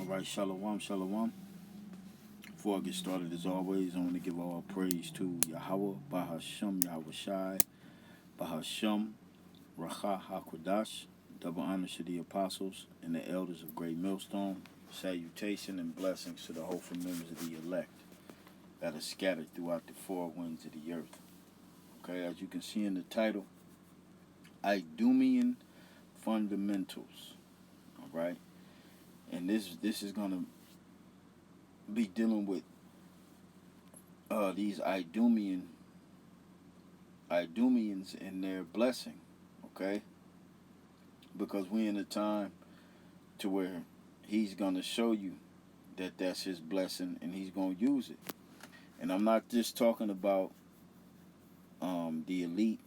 Right, shalom, shalom. Before I get started, as always, I want to give all praise to Yahweh, Bahashem, Yahweh Shai, Bahashem, Racha HaKodash. Double honors to the apostles and the elders of Great Millstone. Salutation and blessings to the hopeful members of the elect that are scattered throughout the four winds of the earth. Okay, as you can see in the title, Idumean Fundamentals. All right, and this is gonna be dealing with these Idumeans and their blessing, okay? Because we're in a time to where he's gonna show you that that's his blessing and he's gonna use it. And I'm not just talking about the elite,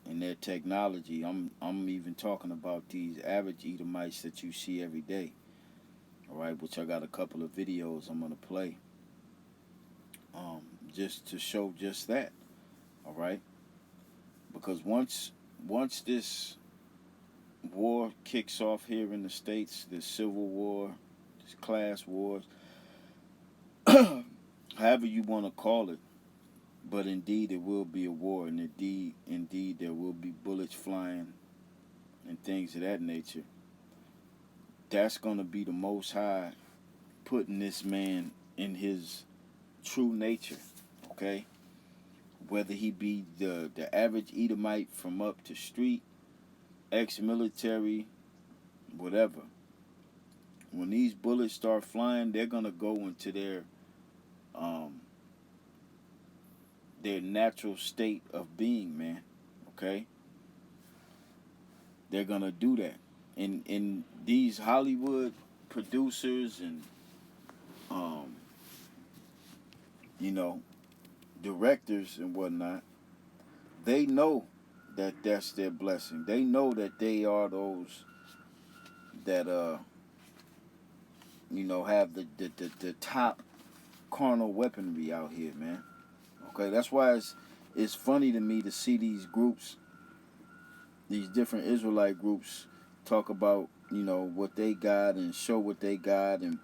and their technology. I'm even talking about these average Edomites that you see every day. All right, which I got a couple of videos I'm gonna play. Just to show just that, all right? Because once this war kicks off here in the States, this civil war, this class wars, however you want to call it, but indeed it will be a war, and indeed there will be bullets flying and things of that nature. That's going to be the Most High putting this man in his true nature, okay? Whether he be the average Edomite from up the street, ex-military, whatever. When these bullets start flying, they're gonna go into their natural state of being, man. Okay? They're gonna do that. And these Hollywood producers and directors and whatnot, they know that that's their blessing. They know that they are those that have the top carnal weaponry out here, man. Okay, that's why it's funny to me to see these groups, these different Israelite groups, talk about what they got and show what they got and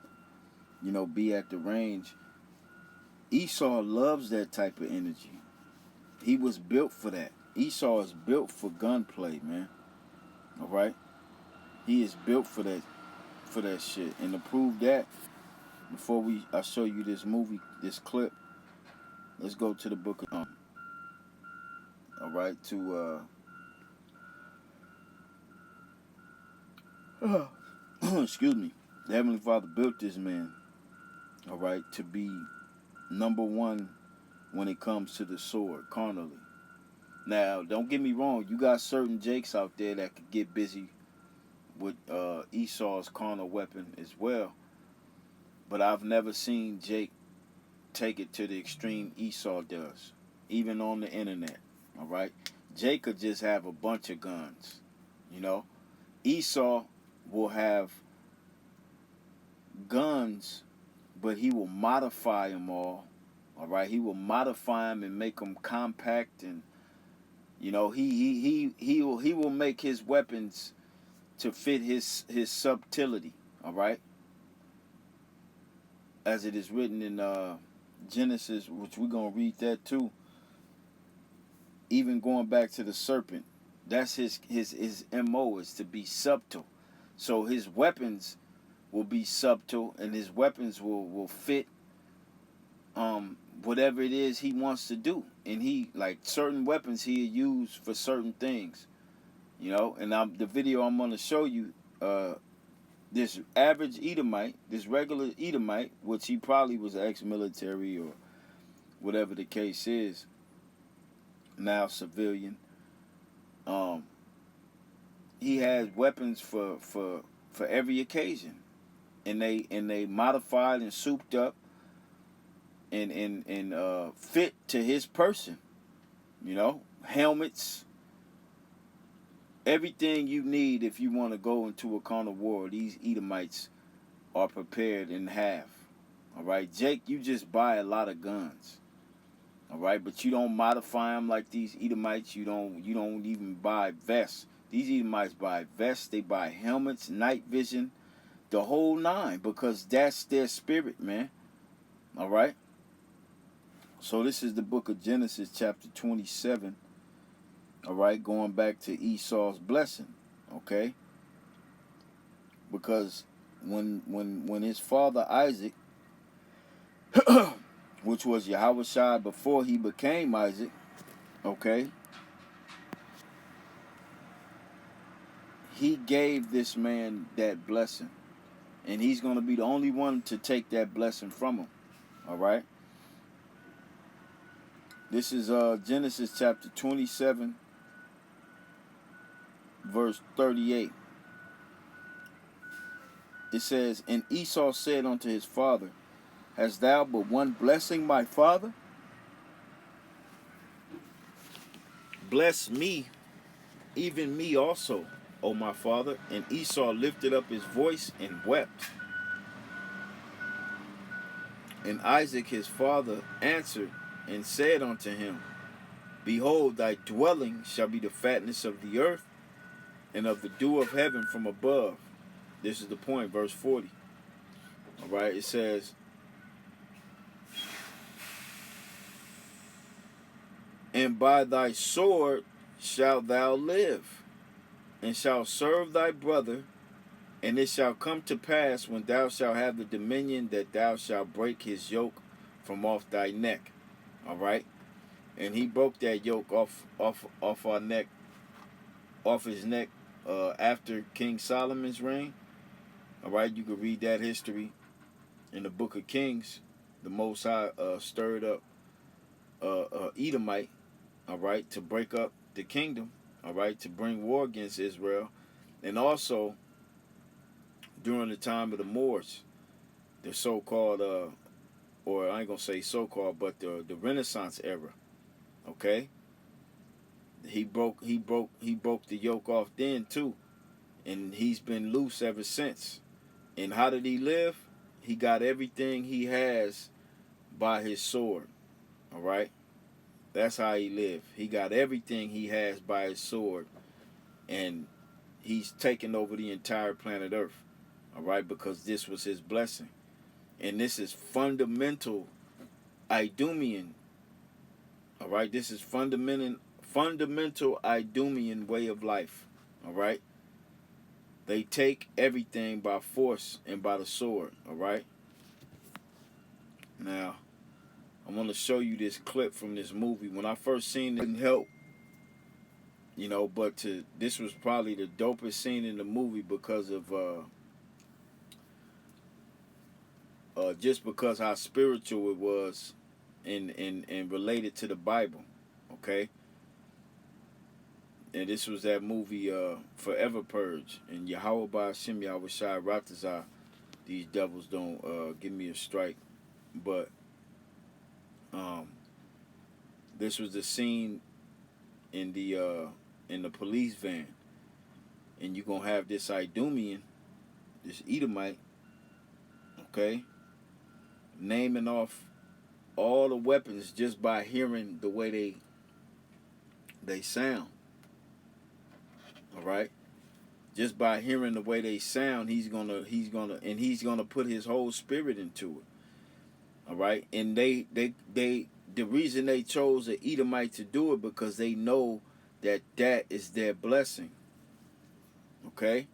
be at the range. Esau loves that type of energy. He was built for that. Esau is built for gunplay, man. All right, he is built for that shit. And to prove that, before I show you this movie, this clip, let's go to the book of all right, to excuse me. The Heavenly Father built this man, all right, to be number one when it comes to the sword, carnally. Now, don't get me wrong, you got certain Jakes out there that could get busy with Esau's carnal weapon as well. But I've never seen Jake take it to the extreme Esau does, even on the internet, all right? Jake could just have a bunch of guns, Esau will have guns, but he will modify them all right? He will modify them and make them compact, and he will make his weapons to fit his subtlety, all right? As it is written in Genesis, which we're going to read that too. Even going back to the serpent, that's his MO, is to be subtle. So his weapons will be subtle, and his weapons will fit whatever it is he wants to do. And he, like, certain weapons he use for certain things, and the video I'm going to show you, this average Edomite, this regular Edomite, which he probably was ex-military or whatever the case is, now civilian, he has weapons for every occasion, and they modified and souped up and fit to his person, helmets, everything you need if you want to go into a carnal war. These Edomites are prepared and have. All right, Jake, you just buy a lot of guns. All right, but you don't modify them like these Edomites. You don't even buy vests. These Edomites buy vests. They buy helmets, night vision, the whole nine, because that's their spirit, man. All right. So this is the book of Genesis, chapter 27. All right, going back to Esau's blessing. Okay. Because when his father Isaac, which was Yahushua before he became Isaac, okay, he gave this man that blessing. And he's going to be the only one to take that blessing from him. All right. This is Genesis chapter 27, verse 38. It says, and Esau said unto his father, hast thou but one blessing, my father? Bless me, even me also, O my father. And Esau lifted up his voice and wept. And Isaac his father answered and said unto him, behold, thy dwelling shall be the fatness of the earth, and of the dew of heaven from above. This is the point, verse 40. All right, it says, and by thy sword shalt thou live, and shalt serve thy brother, and it shall come to pass when thou shalt have the dominion that thou shalt break his yoke from off thy neck. All right, and he broke that yoke off our neck, off his neck, after King Solomon's reign. All right, you can read that history in the book of Kings. The Most High stirred up Edomite, all right, to break up the kingdom, all right, to bring war against Israel. And also, during the time of the Moors, the so-called, or I ain't going to say so-called, but the Renaissance era, okay? He broke the yoke off then too. And he's been loose ever since. And how did he live? He got everything he has by his sword. All right? That's how he lived. He got everything he has by his sword. And he's taken over the entire planet Earth. All right? Because this was his blessing. And this is fundamental Idumean. All right? This is fundamental Idumean way of life. All right? They take everything by force and by the sword, all right? Now, I want to show you this clip from this movie. When I first seen it, it didn't help, you know, but this was probably the dopest scene in the movie because of, just because how spiritual it was and related to the Bible, okay? And this was that movie, Forever Purge. And Yahweh Ba'Shem Yahushai Ratazah, these devils don't give me a strike. But this was the scene in the police van, and you're gonna have this Idumean, this Edomite, okay, naming off all the weapons just by hearing the way they sound. All right, just by hearing the way they sound, he's gonna put his whole spirit into it. All right, and they the reason they chose an Edomite to do it because they know that is their blessing. Okay?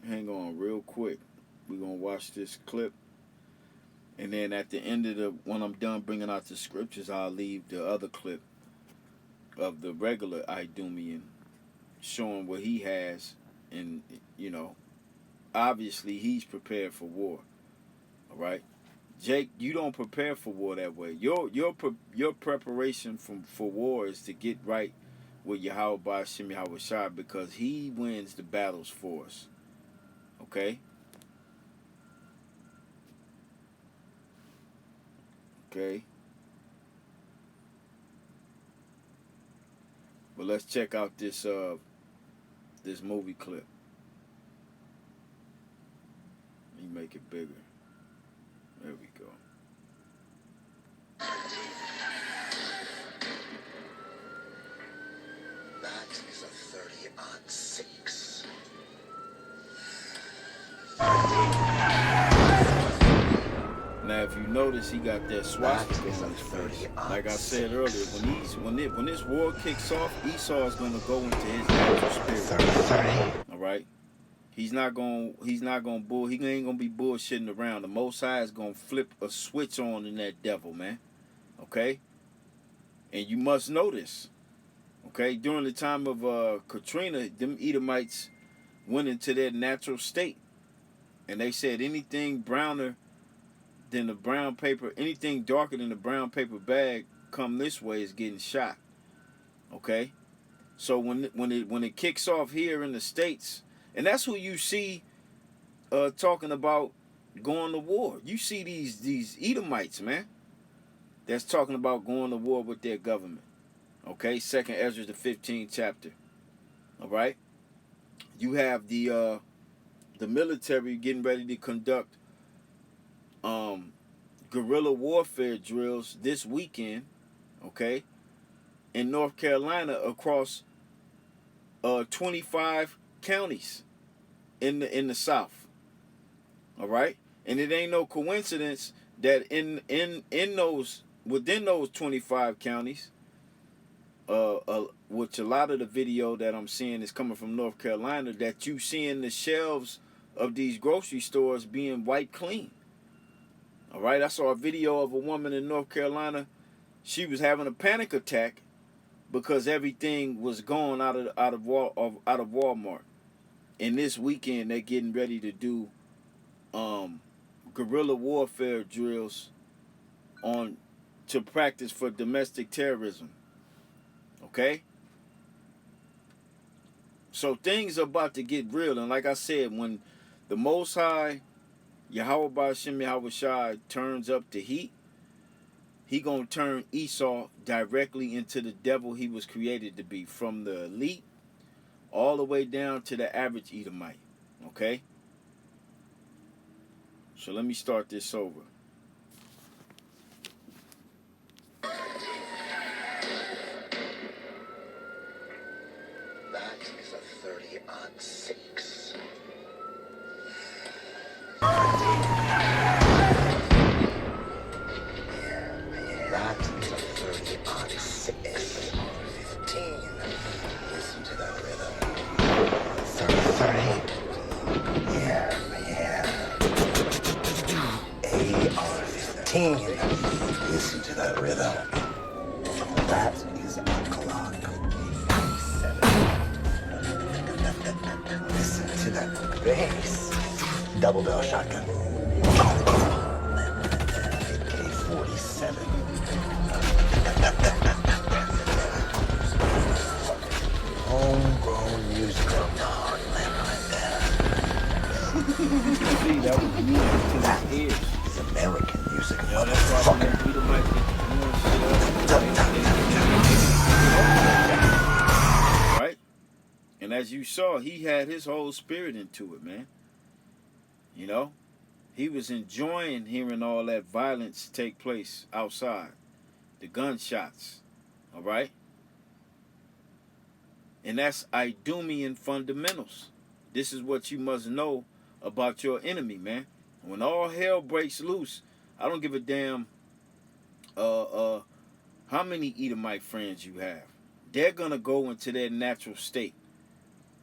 Hang on real quick. We're going to watch this clip. And then at the end of when I'm done bringing out the scriptures, I'll leave the other clip of the regular Idumean showing what he has. And, you know, obviously he's prepared for war. All right? Jake, you don't prepare for war that way. Your preparation for war is to get right with Yahweh Ba'Shem Yahushai because he wins the battles for us. Okay? Okay? But let's check out this this movie clip. Let me make it bigger. There we go. That is a 30 on 6. Now, if you notice, he got that swastika on his face. Like I said earlier, when this war kicks off, Esau is gonna go into his natural spirit. All right, he ain't gonna be bullshitting around. The Most High is gonna flip a switch on in that devil, man. Okay, and you must know this. Okay, during the time of Katrina, them Edomites went into their natural state, and they said anything browner than the brown paper, anything darker than the brown paper bag come this way is getting shot. Okay, so when it kicks off here in the States, and that's who you see talking about going to war. You see these Edomites, man, that's talking about going to war with their government. Okay, Second Ezra the 15th chapter. All right, you have the military getting ready to conduct guerrilla warfare drills this weekend, okay, in North Carolina across 25 counties in the South. All right, and it ain't no coincidence that within those 25 counties, which a lot of the video that I'm seeing is coming from North Carolina, that you seeing the shelves of these grocery stores being wiped clean. All right, I saw a video of a woman in North Carolina. She was having a panic attack because everything was gone out of Walmart. And this weekend they're getting ready to do guerrilla warfare drills to practice for domestic terrorism. Okay? So things are about to get real, and like I said, when the Most High Yahweh Ba'Shem Yahweh Shai turns up the heat, he gonna turn Esau directly into the devil he was created to be, from the elite all the way down to the average Edomite. Okay? So let me start this over. That is a 30 on 6. That is a 30 on 6. 15. Listen to that rhythm. 30. Yeah. AR-15. Listen to that rhythm. That is a clock. 7. Listen to that bass. Double barrel shotgun. AK-47. Homegrown music. See, that was music to his ears. It's American music. Yo, that's why when them Edomites get doing shit up, right? And as you saw, he had his whole spirit into it, man. You know? He was enjoying hearing all that violence take place outside. The gunshots. All right? And that's Idumean fundamentals. This is what you must know about your enemy, man. When all hell breaks loose, I don't give a damn how many Edomite friends you have. They're gonna go into their natural state.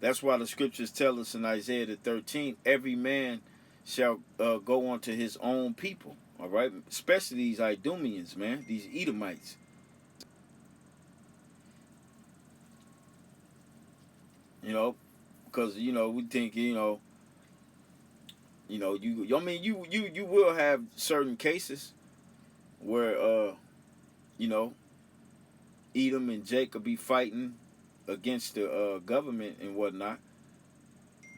That's why the scriptures tell us in Isaiah the 13th, every man shall go unto his own people. All right, especially these Idumeans, man, these Edomites. You know, because we think you will have certain cases where Edom and Jacob be fighting against the government and whatnot.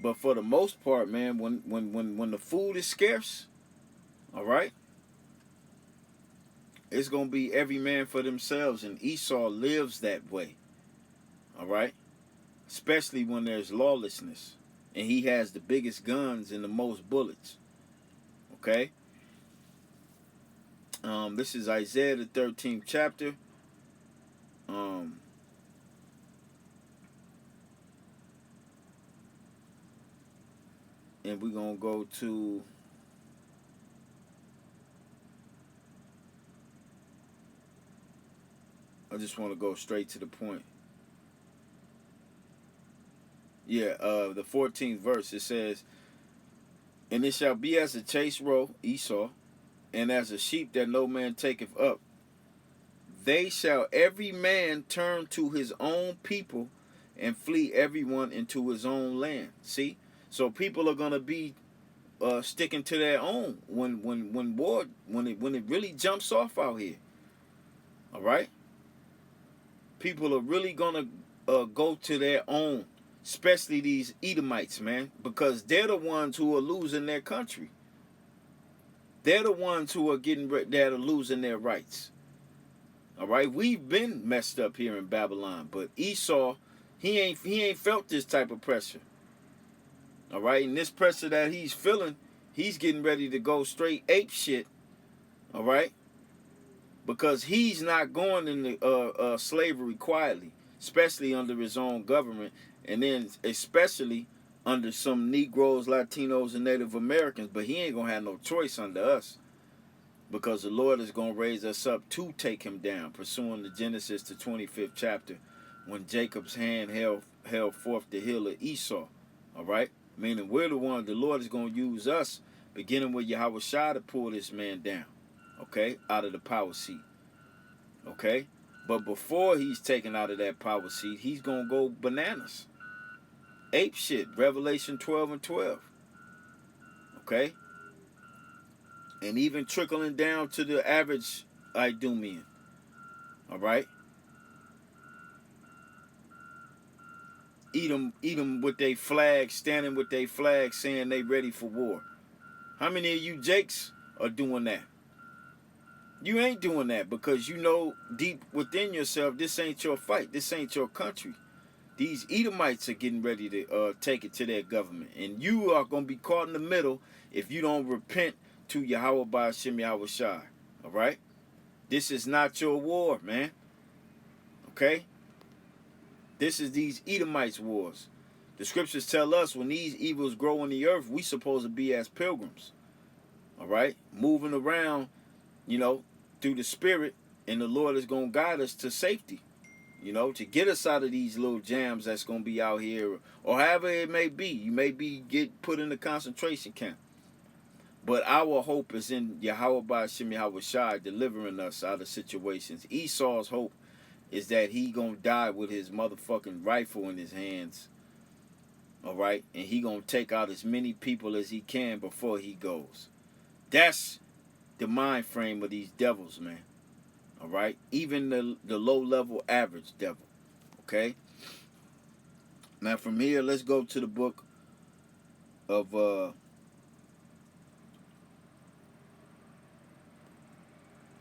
But for the most part, man, when the food is scarce, all right, it's gonna be every man for themselves, and Esau lives that way. All right, especially when there's lawlessness, and he has the biggest guns and the most bullets. Okay. This is Isaiah the 13th chapter. and we're going to go to I just want to go straight to the point. Yeah, the 14th verse, it says, "And it shall be as a chase roe, Esau, and as a sheep that no man taketh up. They shall every man turn to his own people, and flee everyone into his own land." See? So people are going to be sticking to their own when it really jumps off out here. All right? People are really going to go to their own, especially these Edomites, man, because they're the ones who are losing their country. They're the ones who are that are losing their rights. All right, we've been messed up here in Babylon, but Esau, he ain't felt this type of pressure. All right, and this pressure that he's feeling, he's getting ready to go straight ape shit. All right, because he's not going into slavery quietly, especially under his own government, and then especially under some Negroes, Latinos, and Native Americans. But he ain't gonna have no choice under us, because the Lord is going to raise us up to take him down, pursuing the Genesis, the 25th chapter, when Jacob's hand held forth the heel of Esau. All right? Meaning we're the one, the Lord is going to use us, beginning with Yahweh Shai, to pull this man down, okay, out of the power seat. Okay? But before he's taken out of that power seat, he's going to go bananas. Ape shit, Revelation 12 and 12. Okay? And even trickling down to the average Idumean. All right? Eat them with their flag, standing with their flag, saying they ready for war. How many of you Jakes are doing that? You ain't doing that, because you know deep within yourself, this ain't your fight. This ain't your country. These Edomites are getting ready to take it to their government. And you are going to be caught in the middle if you don't repent to Yahweh Ba'ashem Yahweh Shai. All right? This is not your war, man. Okay? This is these Edomites' wars. The scriptures tell us when these evils grow in the earth, we supposed to be as pilgrims. All right? Moving around, through the spirit, and the Lord is going to guide us to safety. To get us out of these little jams that's going to be out here, or however it may be. You may get put in a concentration camp. But our hope is in Yahweh Ba'ashem Yahweh Shai, delivering us out of situations. Esau's hope is that he gonna die with his motherfucking rifle in his hands. All right? And he gonna take out as many people as he can before he goes. That's the mind frame of these devils, man. All right? Even the low-level average devil. Okay? Now from here, let's go to the book of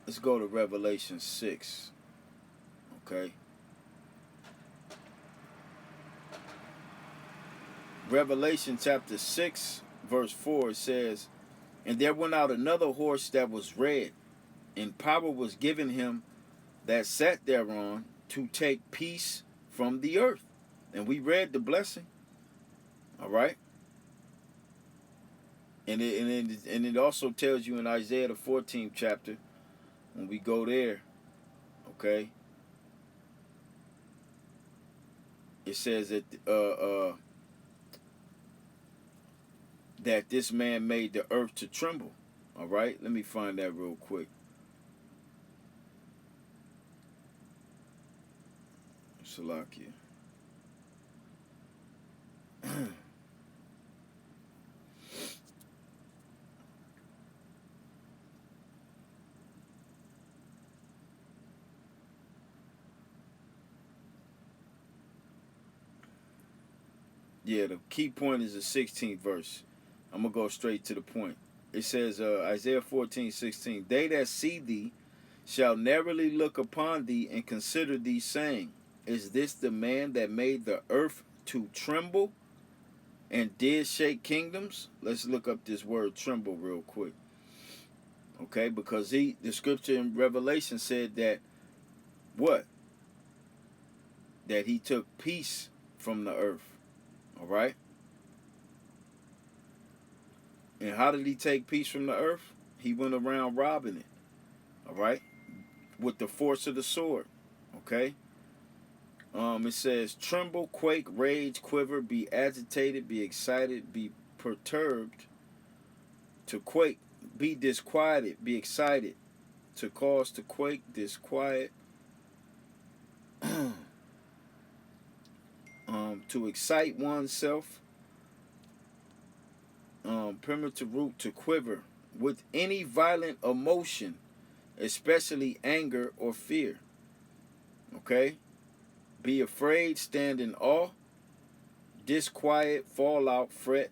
let's go to Revelation 6. Okay? Revelation chapter 6, verse 4, it says, "And there went out another horse that was red, and power was given him that sat thereon to take peace from the earth." And we read the blessing. All right? And it also tells you in Isaiah the 14th chapter, when we go there, okay, it says that that this man made the earth to tremble. All right? Let me find that real quick. Salakia. Yeah, the key point is the 16th verse. I'm going to go straight to the point. It says, Isaiah 14:16, "They that see thee shall narrowly look upon thee and consider thee, saying, Is this the man that made the earth to tremble and did shake kingdoms?" Let's look up this word tremble real quick. Okay, because the scripture in Revelation said that what? That he took peace from the earth. All right? And how did he take peace from the earth? He went around robbing it. All right, with the force of the sword. Okay. It says, tremble, quake, rage, quiver, be agitated, be excited, be perturbed, to quake, be disquieted, be excited, to cause to quake, disquiet, to excite oneself, primitive root, to quiver, with any violent emotion, especially anger or fear. Okay? Be afraid, stand in awe, disquiet, fall out, fret,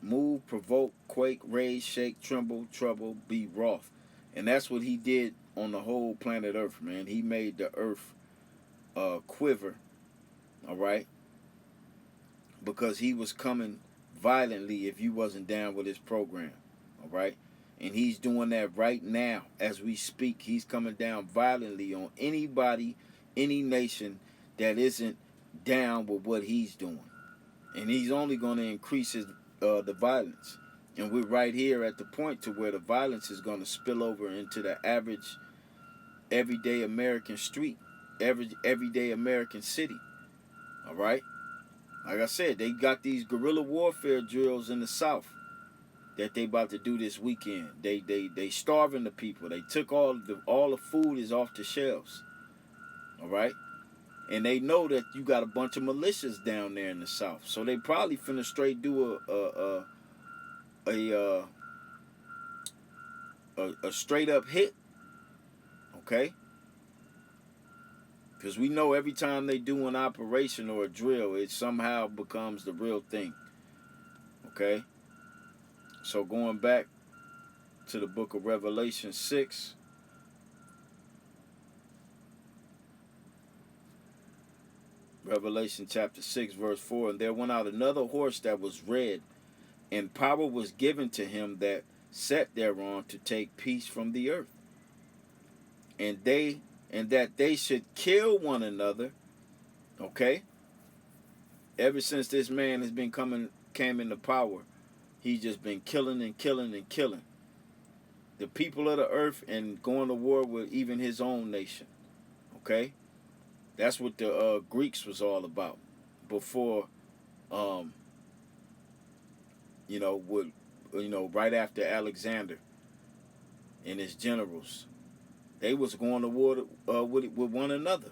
move, provoke, quake, rage, shake, tremble, trouble, be wroth. And that's what he did on the whole planet Earth, man. He made the earth quiver, all right? Because he was coming violently if you wasn't down with his program, all right? And he's doing that right now as we speak. He's coming down violently on anybody, any nation that isn't down with what he's doing. And he's only going to increase the violence. And we're right here at the point to where the violence is going to spill over into the average, everyday American street, everyday American city. All right? Like I said, they got these guerrilla warfare drills in the South that they about to do this weekend. They starving the people. They took all the food is off the shelves. All right? And they know that you got a bunch of militias down there in the South. So they probably finna straight do a straight up hit. Okay? Because we know every time they do an operation or a drill, it somehow becomes the real thing. Okay? So going back to the book of Revelation 6. Revelation chapter 6 verse 4. And there went out another horse that was red, and power was given to him that sat thereon to take peace from the earth. And that they should kill one another. Okay? Ever since this man has been came into power, he's just been killing and killing and killing the people of the earth and going to war with even his own nation. Okay? That's what the Greeks was all about before, right after Alexander and his generals. They was going to war with one another.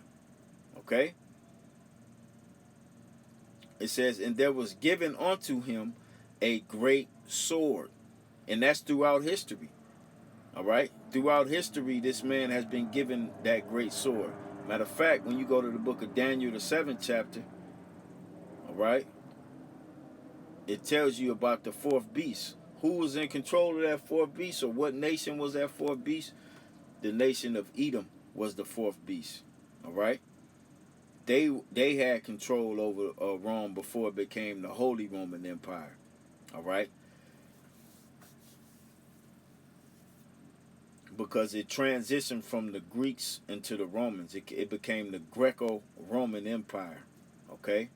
Okay? It says, and there was given unto him a great sword. And that's throughout history. All right? Throughout history, this man has been given that great sword. Matter of fact, when you go to the book of Daniel, the 7th chapter, all right, it tells you about the fourth beast. Who was in control of that fourth beast, or what nation was that fourth beast? The nation of Edom was the fourth beast. All right? They had control over Rome before it became the Holy Roman Empire. All right? Because it transitioned from the Greeks into the Romans. It became the Greco-Roman Empire. Okay?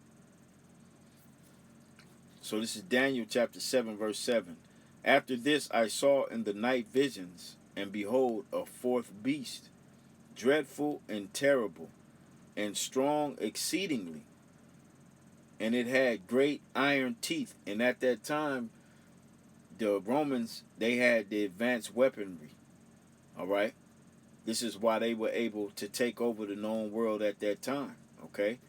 So this is Daniel chapter 7, verse 7. After this I saw in the night visions, and behold, a fourth beast, dreadful and terrible, and strong exceedingly. And it had great iron teeth. And at that time, the Romans, they had the advanced weaponry. All right? This is why they were able to take over the known world at that time. Okay?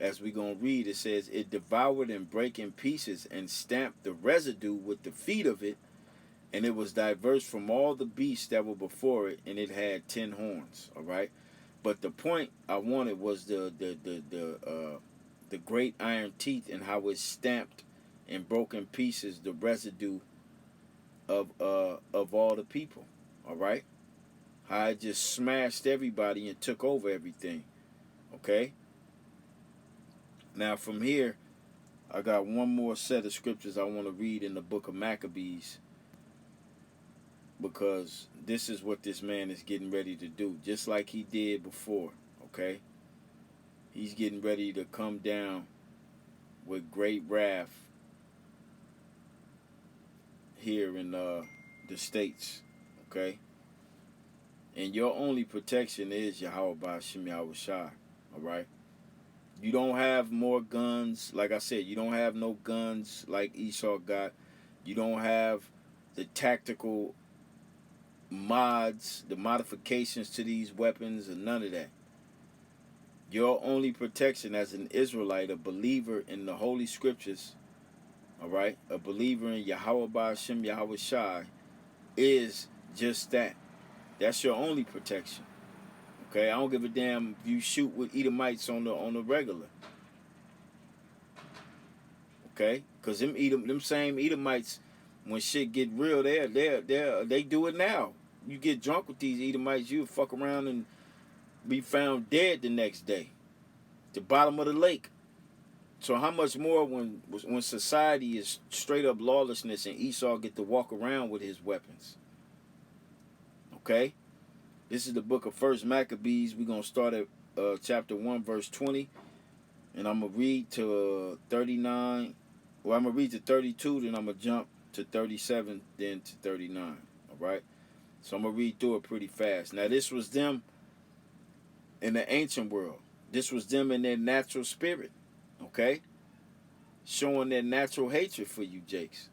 As we're going to read, it says, it devoured and brake in pieces and stamped the residue with the feet of it, and it was diverse from all the beasts that were before it, and it had 10 horns. All right? But the point I wanted was the great iron teeth and how it stamped and broke in pieces the residue of all the people. All right? How it just smashed everybody and took over everything. Okay? Now from here, I got one more set of scriptures I want to read in the book of Maccabees, because this is what this man is getting ready to do, just like he did before. Okay? He's getting ready to come down with great wrath. here in the States, okay? And your only protection is Yahweh Ba'ashem Yahweh Shai, all right? You don't have more guns. Like I said, you don't have no guns like Esau got. You don't have the tactical mods, the modifications to these weapons, and none of that. Your only protection as an Israelite, a believer in the Holy Scriptures, all right, a believer in Yahweh Ba'ashem Yahweh Shai, is just that. That's your only protection. Okay, I don't give a damn if you shoot with Edomites on the regular. Okay, because them same Edomites, when shit get real, they do it now. You get drunk with these Edomites, you fuck around and be found dead the next day, the bottom of the lake. So how much more when society is straight up lawlessness and Esau get to walk around with his weapons? Okay. This is the book of First Maccabees. We're going to start at chapter 1, verse 20. And I'm going to read to 39. Well, I'm going to read to 32, then I'm going to jump to 37, then to 39. All right? So I'm going to read through it pretty fast. Now, this was them in the ancient world. This was them in their natural spirit. Okay? Showing their natural hatred for you, Jakes.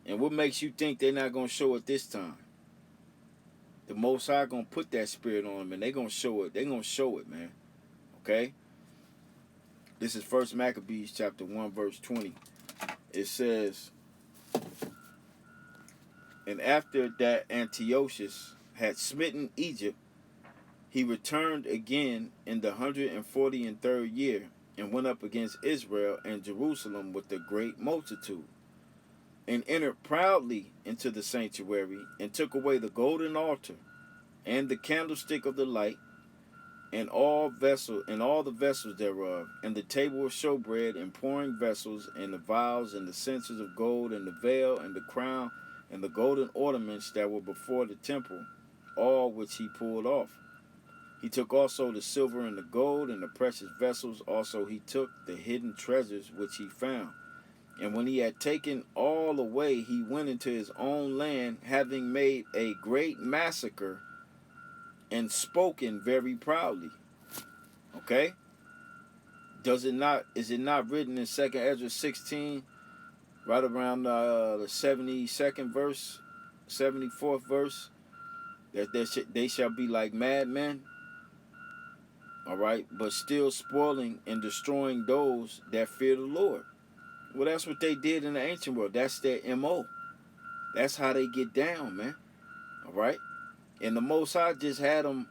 And what makes you think they're not going to show it this time? The Most High gonna put that spirit on them, and they gonna show it. They gonna show it, man. Okay. This is First Maccabees chapter 1, verse 20. It says, "And after that Antiochus had smitten Egypt, he returned again in the 143rd year, and went up against Israel and Jerusalem with a great multitude, and entered proudly into the sanctuary, and took away the golden altar, and the candlestick of the light, and all the vessels thereof, and the table of showbread, and pouring vessels, and the vials, and the censers of gold, and the veil, and the crown, and the golden ornaments that were before the temple, all which he pulled off. He took also the silver and the gold, and the precious vessels. Also he took the hidden treasures which he found. And when he had taken all away, he went into his own land, having made a great massacre, and spoken very proudly." Okay? Is it not written in 2nd Ezra 16, right around the 72nd verse, 74th verse, that they shall be like madmen? All right? But still spoiling and destroying those that fear the Lord. Well, that's what they did in the ancient world. That's their M.O. That's how they get down, man. All right? And the Most High just had them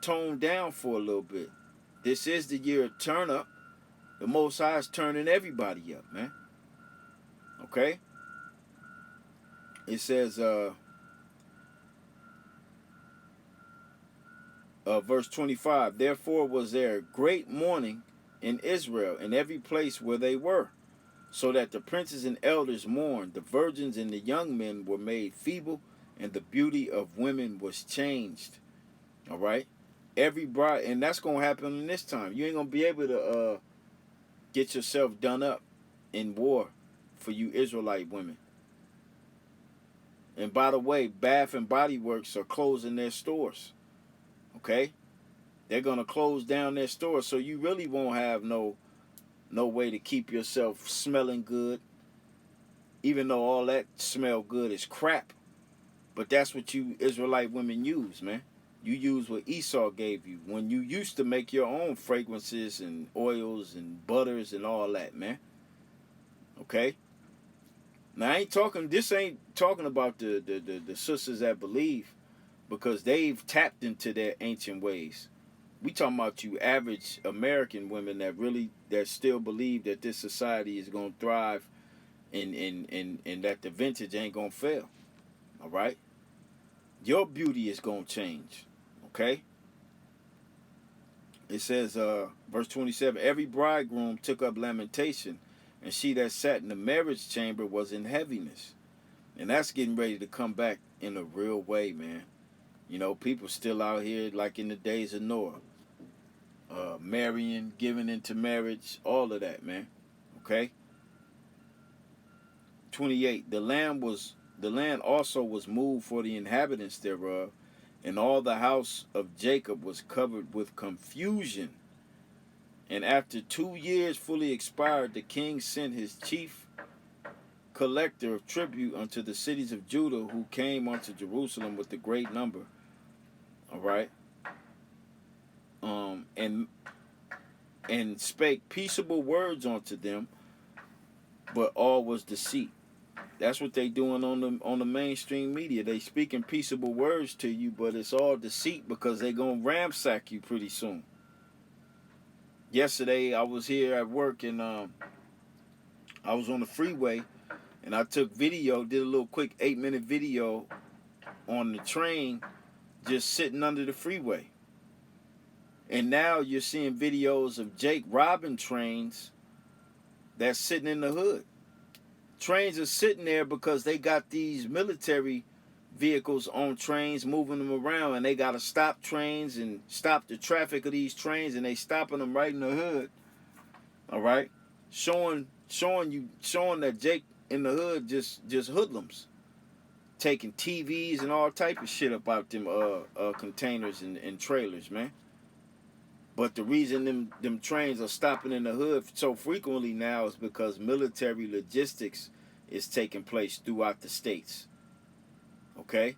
toned down for a little bit. This is the year of turn up. The Most High is turning everybody up, man. Okay? It says, verse 25, "Therefore was there great mourning in Israel in every place where they were, so that the princes and elders mourned, the virgins and the young men were made feeble, and the beauty of women was changed." All right? Every bride, and that's going to happen in this time. You ain't going to be able to get yourself done up in war for you Israelite women. And by the way, Bath and Body Works are closing their stores. Okay? They're going to close down their stores, so you really won't have no way to keep yourself smelling good, even though all that smell good is crap. But that's what you Israelite women use, man. You use what Esau gave you when you used to make your own fragrances and oils and butters and all that, man. Okay? Now, this ain't talking about the sisters that believe, because they've tapped into their ancient ways. We talking about you average American women that still believe that this society is going to thrive and that the vintage ain't going to fail. All right? Your beauty is going to change. Okay? It says, verse 27, "Every bridegroom took up lamentation, and she that sat in the marriage chamber was in heaviness." And that's getting ready to come back in a real way, man. You know, people still out here like in the days of Noah. Marrying, giving into marriage, all of that, man. Okay? 28, "The land was The land also was moved for the inhabitants thereof, and all the house of Jacob was covered with confusion. And after 2 years fully expired, the king sent his chief collector of tribute unto the cities of Judah, who came unto Jerusalem with a great number. All right. And spake peaceable words unto them, but all was deceit. That's what they doing on the mainstream media. They speaking peaceable words to you, but it's all deceit because they gonna ransack you pretty soon. Yesterday I was here at work and I was on the freeway and I took video, did a little quick 8-minute video on the train just sitting under the freeway. And now you're seeing videos of Jake robbing trains that's sitting in the hood. Trains are sitting there because they got these military vehicles on trains moving them around, and they got to stop trains and stop the traffic of these trains, and they stopping them right in the hood. All right, showing that Jake in the hood just hoodlums, taking TVs and all type of shit up out them containers and trailers, man. But the reason them trains are stopping in the hood so frequently now is because military logistics is taking place throughout the states. Okay?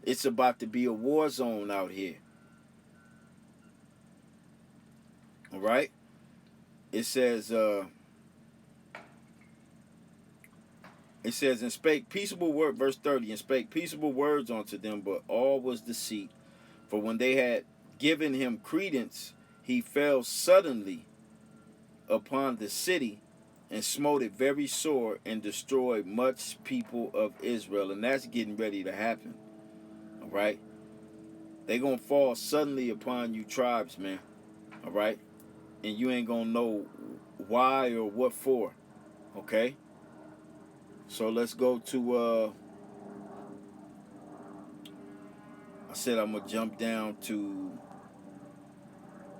It's about to be a war zone out here. All right? It says, and spake peaceable word, verse 30, and spake peaceable words unto them, but all was deceit. For when they had given him credence, he fell suddenly upon the city and smote it very sore and destroyed much people of Israel. And that's getting ready to happen. All right? They gonna fall suddenly upon you tribes, man. All right? And you ain't gonna know why or what for. Okay? So let's go to I said I'm gonna jump down to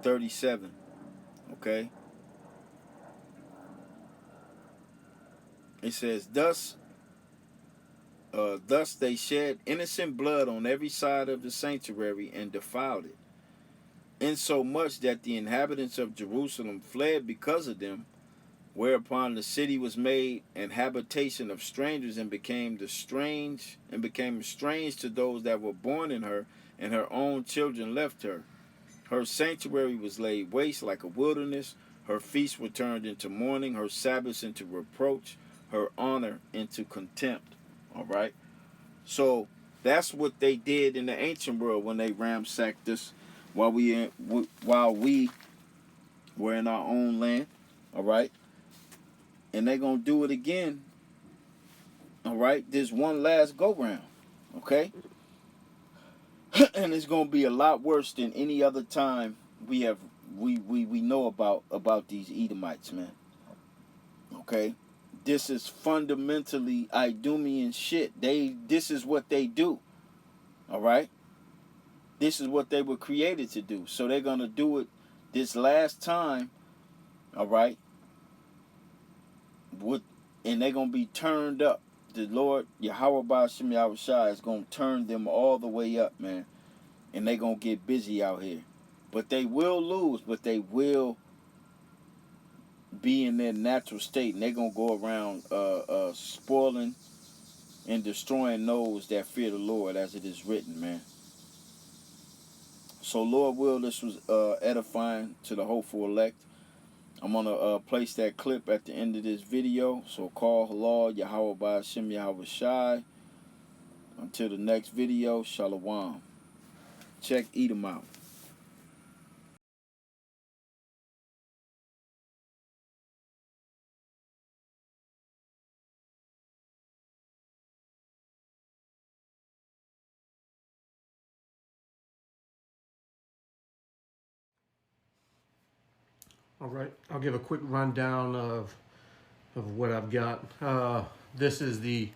37. Okay? It says, thus they shed innocent blood on every side of the sanctuary and defiled it, insomuch that the inhabitants of Jerusalem fled because of them, whereupon the city was made an habitation of strangers and became strange to those that were born in her, and her own children left her. Her sanctuary was laid waste like a wilderness. Her feasts were turned into mourning, her Sabbaths into reproach, her honor into contempt. All right? So that's what they did in the ancient world when they ransacked us while we were in our own land. All right? And they're going to do it again. All right? There's one last go-round. Okay? And it's going to be a lot worse than any other time we know about these Edomites, man. Okay? This is fundamentally Idumean shit. This is what they do. All right? This is what they were created to do. So they're going to do it this last time. All right? And they're going to be turned up. The Lord, Yahweh Ba'ashem Yahushua, is going to turn them all the way up, man. And they're going to get busy out here. But they will lose, but they will be in their natural state. And they're going to go around spoiling and destroying those that fear the Lord, as it is written, man. So, Lord will, this was edifying to the hopeful elect. I'm going to place that clip at the end of this video. So, call Halal, Yahweh Ba'ashem Yahweh Shai. Until the next video, Shalom. Check Edom out. All right, I'll give a quick rundown of what I've got. This is the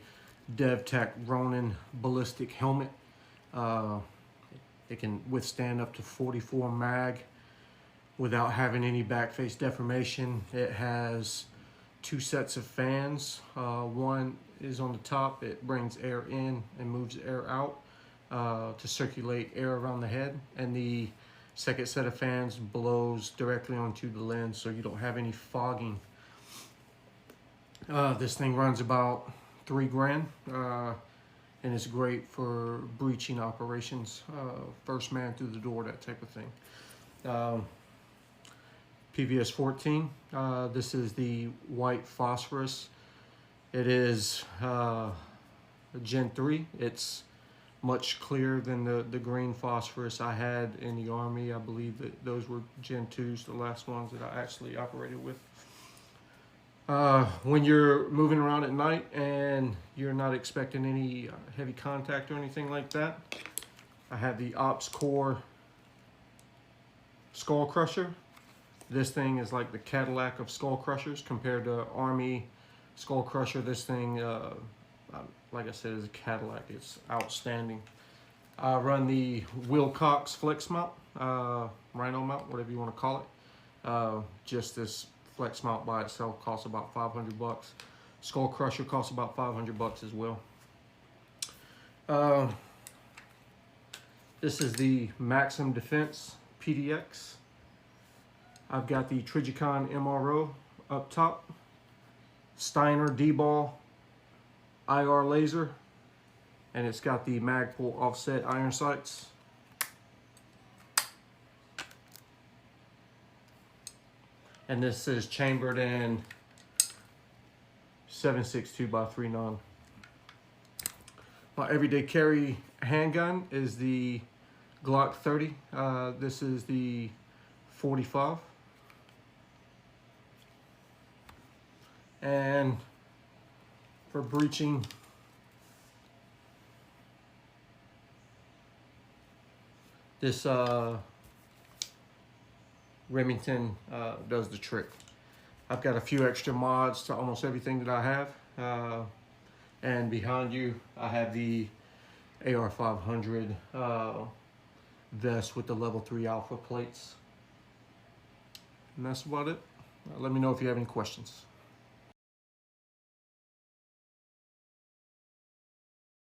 Devtek Ronin Ballistic Helmet. It can withstand up to 44 mag without having any backface deformation. It has 2 sets of fans. One is on the top. It brings air in and moves air out to circulate air around the head. And the second set of fans blows directly onto the lens, so you don't have any fogging. This thing runs about $3 grand, and it's great for breaching operations, first man through the door, that type of thing. PVS 14, this is the white phosphorus. It is Gen 3. It's much clearer than the green phosphorus I had in the Army. I believe that those were Gen 2s, the last ones that I actually operated with. When you're moving around at night and you're not expecting any heavy contact or anything like that, I have the Ops Core Skull Crusher. This thing is like the Cadillac of skull crushers compared to Army Skull Crusher. This thing, like I said, is a Cadillac. It's outstanding. I run the Wilcox Flex Mount, Rhino Mount, whatever you want to call it. Just this Flex Mount by itself costs about 500 bucks. Skull Crusher costs about 500 bucks as well. This is the Maxim Defense PDX. I've got the Trigicon MRO up top, Steiner D-Ball IR laser, and it's got the Magpul offset iron sights. And this is chambered in 7.62 by 3.9. My everyday carry handgun is the Glock 30. This is the 45. And for breaching, this Remington does the trick. I've got a few extra mods to almost everything that I have. And behind you, I have the AR-500 vest with the level 3 alpha plates. And that's about it. Let me know if you have any questions.